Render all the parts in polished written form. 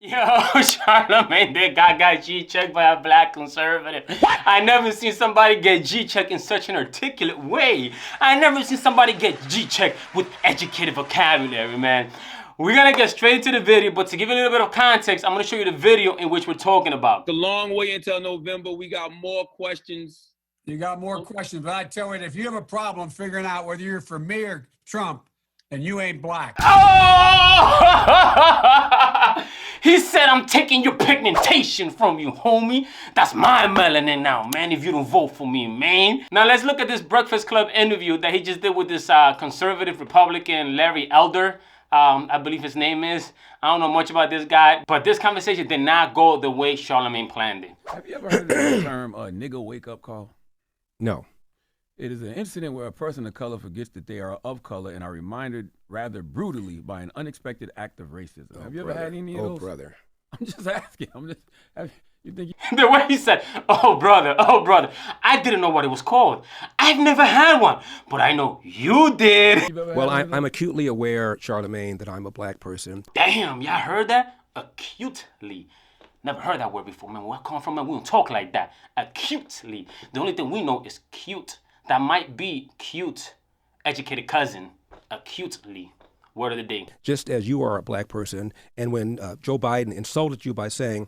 Yo, Charlamagne, that guy got G-checked by a black conservative. What? I never seen somebody get G-checked in such an articulate way. I never seen somebody get G-checked with educated vocabulary, man. We're gonna get straight to the video, but to give you a little bit of context, I'm gonna show you the video in which we're talking about. It's a long way until November. We got more questions. You got more questions, but I tell you, if you have a problem figuring out whether you're for me or Trump, then you ain't black. Oh! He said, I'm taking your pigmentation from you, homie. That's my melanin now, man, if you don't vote for me, man. Now, let's look at this Breakfast Club interview that he just did with this conservative Republican Larry Elder. I believe his name is. I don't know much about this guy, but this conversation did not go the way Charlamagne planned it. Have you ever heard of the term nigga wake-up call? No. It is an incident where a person of color forgets that they are of color and are reminded rather brutally by an unexpected act of racism. Have you ever had any of those? Oh, brother. I'm just asking. You think The way he said, oh brother, I didn't know what it was called. I've never had one, but I know you did. Well, I'm acutely aware, Charlamagne, that I'm a black person. Damn, y'all heard that? Acutely. Never heard that word before, man. Where I come from, man, we don't talk like that. Acutely. The only thing we know is cute. That might be cute, educated cousin. Acutely. Word of the day. Just as you are a black person, and when Joe Biden insulted you by saying,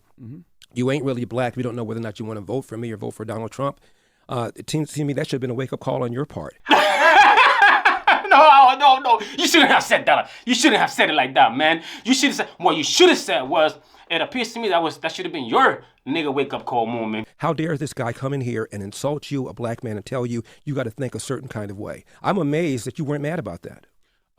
you ain't really black, we don't know whether or not you want to vote for me or vote for Donald Trump, it seems to me that should have been a wake-up call on your part. No. You shouldn't have said that. You shouldn't have said it like that, man. You should have said, what you should have said was, it appears to me that should have been your nigga wake-up call moment. How dare this guy come in here and insult you, a black man, and tell you you got to think a certain kind of way? I'm amazed that you weren't mad about that.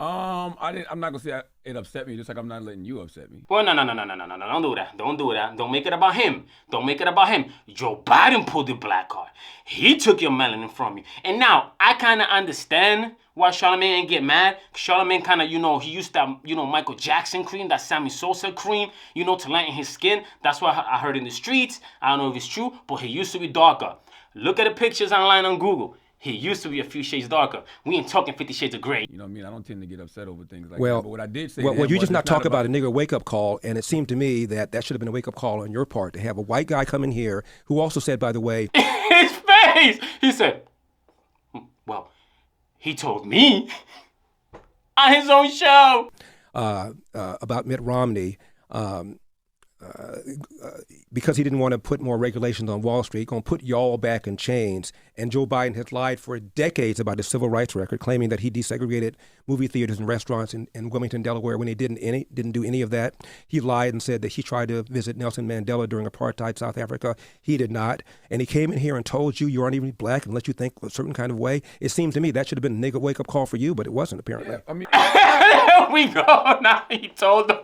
I'm not gonna say it upset me, just like I'm not letting you upset me. Well, no. Don't do that. Don't do that. Don't make it about him. Don't make it about him. Joe Biden pulled the black card. He took your melanin from you. And now, I kind of understand why Charlamagne ain't get mad. Charlamagne kind of, he used that, Michael Jackson cream, that Sammy Sosa cream, to lighten his skin. That's what I heard in the streets. I don't know if it's true, but he used to be darker. Look at the pictures online on Google. He used to be a few shades darker. We ain't talking 50 Shades of Grey. You know what I mean? I don't tend to get upset over things like well, that. But what I did say well, you just not talk about a nigger wake-up call, and it seemed to me that should have been a wake-up call on your part to have a white guy come in here who also said, by the way... His face! He said, well, he told me on his own show. About Mitt Romney, because he didn't want to put more regulations on Wall Street, going to put y'all back in chains. And Joe Biden has lied for decades about his civil rights record, claiming that he desegregated movie theaters and restaurants in Wilmington, Delaware, when he didn't do any of that. He lied and said that he tried to visit Nelson Mandela during apartheid South Africa. He did not. And he came in here and told you aren't even black and let you think a certain kind of way. It seemed to me that should have been a nigga wake-up call for you, but it wasn't, apparently. Yeah, I mean, there we go. Now he told them.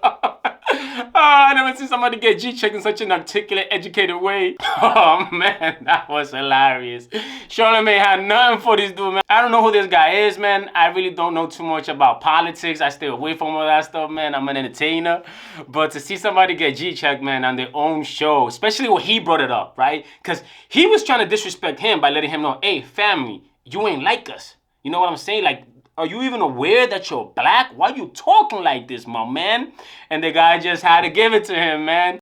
I never seen somebody get G-checked in such an articulate, educated way. Oh, man, that was hilarious. Charlamagne had nothing for this dude, man. I don't know who this guy is, man. I really don't know too much about politics. I stay away from all that stuff, man. I'm an entertainer. But to see somebody get G-checked, man, on their own show, especially when he brought it up, right? Because he was trying to disrespect him by letting him know, hey, family, you ain't like us. You know what I'm saying? Like, are you even aware that you're black? Why are you talking like this, my man? And the guy just had to give it to him, man.